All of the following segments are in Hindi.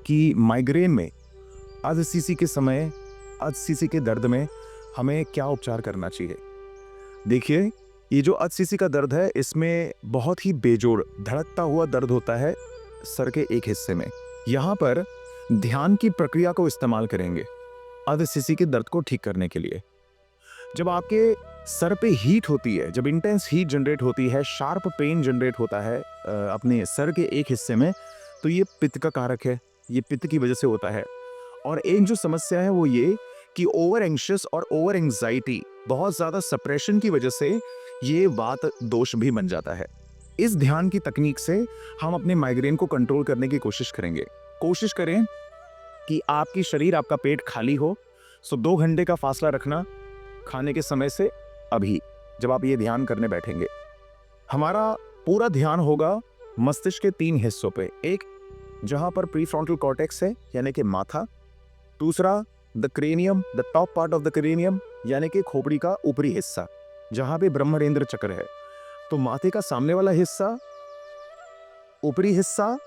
कि माइग्रेन में अधसीसी के समय, अधसीसी के दर्द में हमें क्या उपचार करना चाहिए। देखिए, ये जो अधसीसी का दर्द है, इसमें बहुत ही बेजोड़ धड़कता हुआ दर्द होता है सर के एक हिस्से में। यहाँ पर ध्यान की प्रक्रिया को इस्तेमाल करेंगे अधसीसी के दर्द को ठीक करने के लिए। जब आपके सर पे हीट होती है, जब इंटेंस हीट जनरेट होती है, शार्प पेन जनरेट होता है अपने सर के एक हिस्से में, तो ये पित्त का कारक है, ये पित्त की वजह से होता है। और एक जो समस्या है वो ये कि ओवर एंग्शियस और ओवर एंग्जाइटी, बहुत ज़्यादा सप्रेशन की वजह से ये वात दोष भी बन जाता है। इस ध्यान की तकनीक से हम अपने माइग्रेन को कंट्रोल करने की कोशिश करेंगे। कोशिश करें कि आपकी शरीर, आपका पेट खाली हो। 2 घंटे का फासला रखना खाने के समय से अभी, जब आप ये ध्यान करने बैठेंगे। हमारा पूरा ध्यान होगा मस्तिष्क के 3 हिस्सों पे। एक, जहां पर प्रीफ्रंटल कॉर्टेक्स है, यानी कि माथा। दूसरा, the cranium, the top part of the cranium, यानी कि खोपड़ी का ऊपरी हिस्सा, जहां पे ब्रह्मरेंद्र चक्र है। तो माथे का सामने वाला हिस्सा, ऊपरी हिस्सा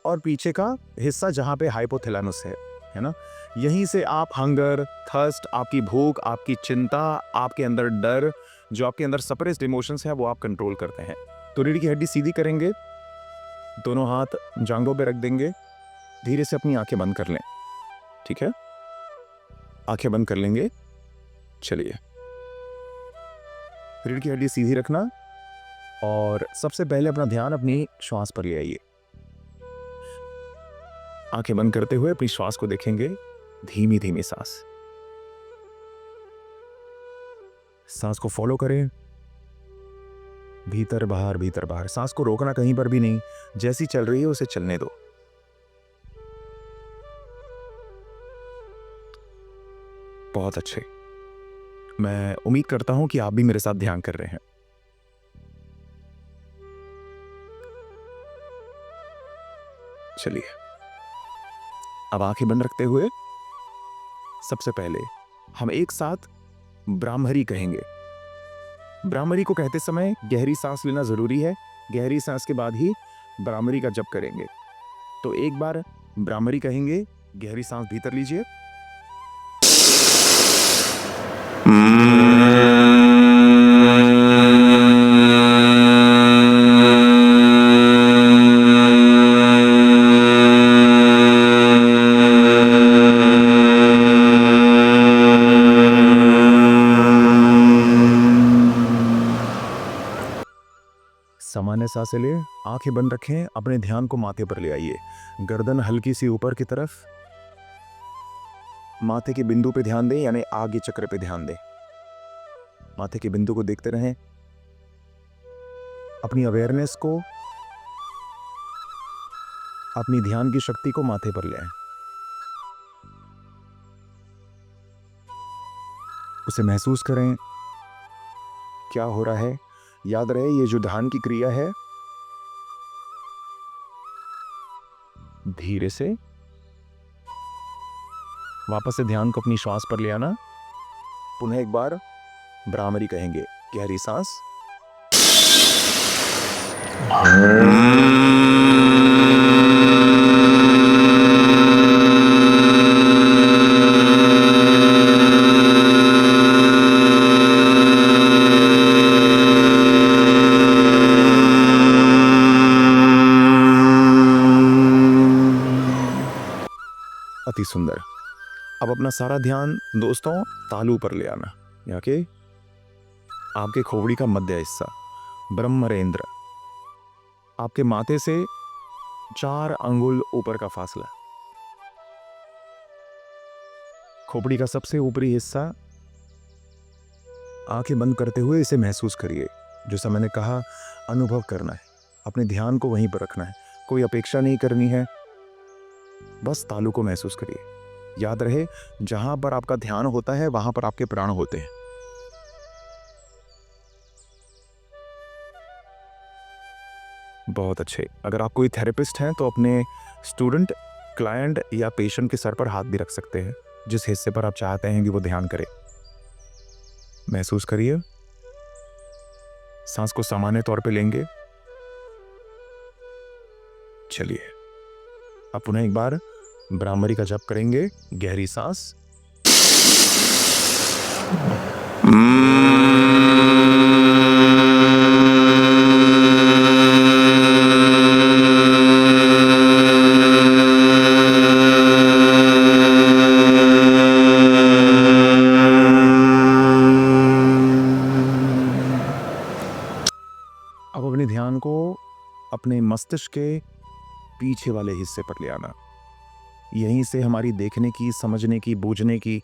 और पीछे का हिस्सा जहां पे हाइपोथैलेमस है ना। यहीं से आप हंगर, थर्स्ट, आपकी भूख, आपकी चिंता, आपके अंदर डर, जो आपके अंदर सप्रेस्ड इमोशंस है, वो आप कंट्रोल करते हैं। तो रीढ़ की हड्डी सीधी करेंगे, दोनों हाथ जांघों पे रख देंगे, धीरे से अपनी आंखें बंद कर लें। ठीक है, आंखें बंद कर लेंगे। चलिए, रीढ़ की हड्डी सीधी रखना और सबसे पहले अपना ध्यान अपनी श्वास पर ले आइए। आंखें बंद करते हुए अपनी श्वास को देखेंगे, धीमी धीमी सांस। सांस को फॉलो करें, भीतर बाहर, भीतर बाहर। सांस को रोकना कहीं पर भी नहीं, जैसी चल रही है उसे चलने दो। बहुत अच्छे। मैं उम्मीद करता हूं कि आप भी मेरे साथ ध्यान कर रहे हैं। चलिए, अब आंखें बंद रखते हुए सबसे पहले हम एक साथ ब्राह्मरी कहेंगे। ब्राह्मरी को कहते समय गहरी सांस लेना जरूरी है। गहरी सांस के बाद ही ब्राह्मरी का जप करेंगे। तो एक बार ब्राह्मरी कहेंगे, गहरी सांस भीतर लीजिए, सामान्य सांसें लें, आंखें बंद रखें, अपने ध्यान को माथे पर ले आइए। गर्दन हल्की सी ऊपर की तरफ, माथे के बिंदु पे ध्यान दें, यानी आगे चक्र पे ध्यान दें। माथे के बिंदु को देखते रहें। अपनी अवेयरनेस को, अपनी ध्यान की शक्ति को माथे पर ले आएं। उसे महसूस करें, क्या हो रहा है। याद रहे, ये जो ध्यान की क्रिया है, धीरे से वापस से ध्यान को अपनी श्वास पर ले आना। पुनः एक बार ब्राह्मरी कहेंगे, गहरी सांस, अति सुंदर। अब अपना सारा ध्यान दोस्तों तालू पर ले आना, यहाँ के आपके खोपड़ी का मध्य हिस्सा, ब्रह्मरेंद्र। आपके माथे से 4 अंगुल ऊपर का फासला, खोपड़ी का सबसे ऊपरी हिस्सा। आंखें बंद करते हुए इसे महसूस करिए। जैसा मैंने कहा, अनुभव करना है, अपने ध्यान को वहीं पर रखना है, कोई अपेक्षा नहीं करनी है, बस तालु को महसूस करिए। याद रहे, जहां पर आपका ध्यान होता है वहां पर आपके प्राण होते हैं। बहुत अच्छे। अगर आप कोई थेरेपिस्ट हैं तो अपने स्टूडेंट, क्लाइंट या पेशेंट के सर पर हाथ भी रख सकते हैं, जिस हिस्से पर आप चाहते हैं कि वो ध्यान करे। महसूस करिए। सांस को सामान्य तौर पे लेंगे। चलिए, अब पुनः एक बार ब्राह्मरी का जप करेंगे, गहरी सांस। अब अपने ध्यान को अपने मस्तिष्क के पीछे वाले हिस्से पर ले आना। यहीं से हमारी देखने की, समझने की, बूझने की,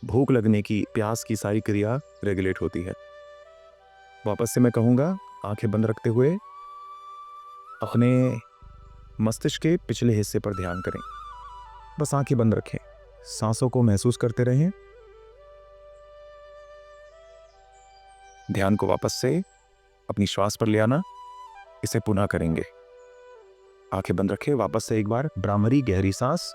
भूख लगने की, प्यास की सारी क्रिया रेगुलेट होती है। वापस से मैं कहूँगा, आंखें बंद रखते हुए अपने मस्तिष्क के पिछले हिस्से पर ध्यान करें। बस आंखें बंद रखें, सांसों को महसूस करते रहें। ध्यान को वापस से अपनी श्वास पर ले आना। इसे पुनः करेंगे। आंखें बंद रखें, वापस से एक बार ब्राह्मरी गहरी सांस।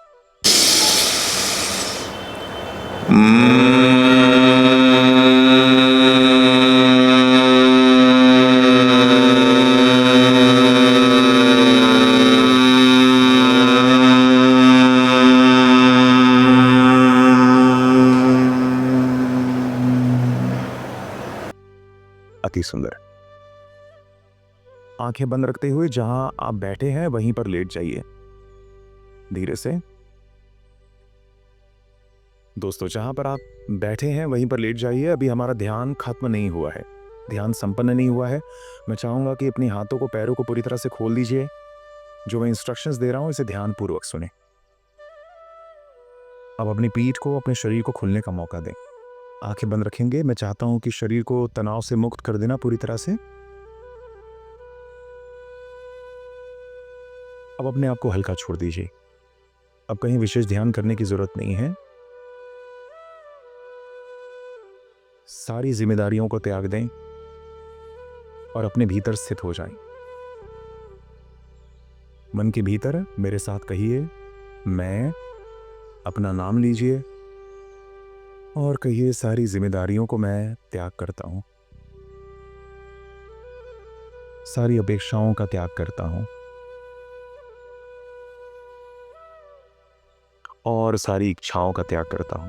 अति सुंदर। आंखें बंद रखते हुए जहां आप बैठे हैं वहीं पर लेट जाइए धीरे से। दोस्तों, जहां पर आप बैठे हैं वहीं पर लेट जाइए। अभी हमारा ध्यान खत्म नहीं हुआ है, ध्यान संपन्न नहीं हुआ है। मैं चाहूंगा कि अपने हाथों को, पैरों को पूरी तरह से खोल दीजिए। जो मैं इंस्ट्रक्शंस दे रहा हूं इसे ध्यानपूर्वक सुने। अब अपनी पीठ को, अपने शरीर को खुलने का मौका दें। आंखें बंद रखेंगे। मैं चाहता हूं कि शरीर को तनाव से मुक्त कर देना पूरी तरह से। अब अपने आप को हल्का छोड़ दीजिए। अब कहीं विशेष ध्यान करने की जरूरत नहीं है। सारी जिम्मेदारियों को त्याग दें और अपने भीतर स्थित हो जाएं। मन के भीतर मेरे साथ कहिए, मैं। अपना नाम लीजिए और कहिए, सारी जिम्मेदारियों को मैं त्याग करता हूं, सारी अपेक्षाओं का त्याग करता हूं और सारी इच्छाओं का त्याग करता हूं।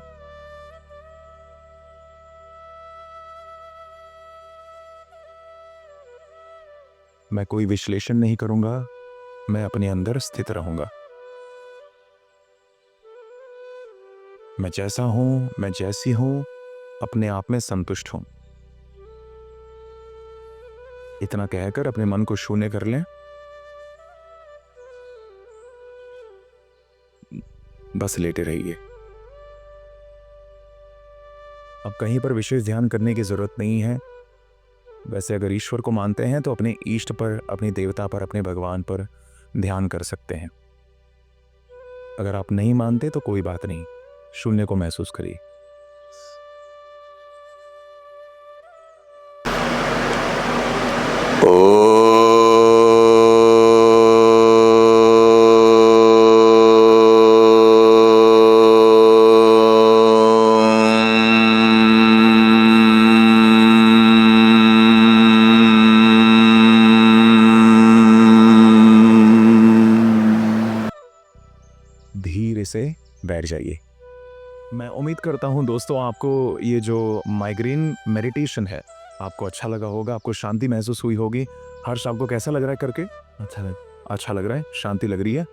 मैं कोई विश्लेषण नहीं करूंगा, मैं अपने अंदर स्थित रहूंगा। मैं जैसा हूं, मैं जैसी हूं, अपने आप में संतुष्ट हूं। इतना कहकर अपने मन को शून्य कर लें। बस लेटे रहिए। अब कहीं पर विशेष ध्यान करने की जरूरत नहीं है। वैसे अगर ईश्वर को मानते हैं तो अपने इष्ट पर, अपने देवता पर, अपने भगवान पर ध्यान कर सकते हैं। अगर आप नहीं मानते तो कोई बात नहीं, शून्य को महसूस करिए। धीरे से बैठ जाइए। मैं उम्मीद करता हूं दोस्तों, आपको ये जो माइग्रेन मेडिटेशन है आपको अच्छा लगा होगा, आपको शांति महसूस हुई होगी। हर्ष, आपको कैसा लग रहा है करके? अच्छा लग रहा है, शांति लग रही है।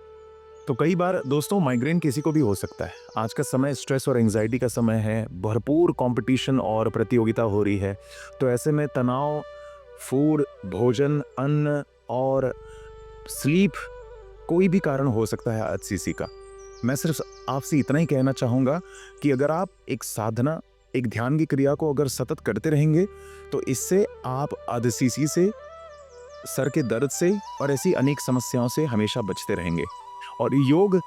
तो कई बार दोस्तों माइग्रेन किसी को भी हो सकता है। आज का समय स्ट्रेस और एंजाइटी का समय है, भरपूर कंपटीशन और प्रतियोगिता हो रही है। तो ऐसे में तनाव, फूड, भोजन, अन्न और स्लीप, कोई भी कारण हो सकता है HCC का। मैं सिर्फ आपसे इतना ही कहना चाहूँगा कि अगर आप एक साधना, एक ध्यान की क्रिया को अगर सतत करते रहेंगे तो इससे आप HCC से, सर के दर्द से और ऐसी अनेक समस्याओं से हमेशा बचते रहेंगे। और योग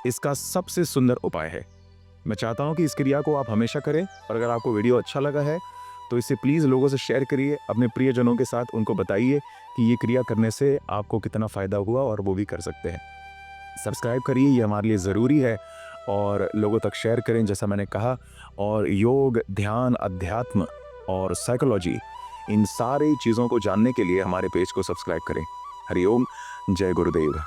इसका सबसे सुंदर उपाय है। मैं चाहता हूँ कि इस क्रिया को आप हमेशा करें। और अगर आपको वीडियो अच्छा लगा है तो इसे प्लीज़ लोगों से शेयर करिए, अपने प्रियजनों के साथ उनको बताइए कि ये क्रिया करने से आपको कितना फ़ायदा हुआ और वो भी कर सकते हैं। सब्सक्राइब करिए, ये हमारे लिए ज़रूरी है, और लोगों तक शेयर करें जैसा मैंने कहा। और योग, ध्यान, अध्यात्म और साइकोलॉजी, इन सारी चीज़ों को जानने के लिए हमारे पेज को सब्सक्राइब करें। हरिओम, जय गुरुदेव।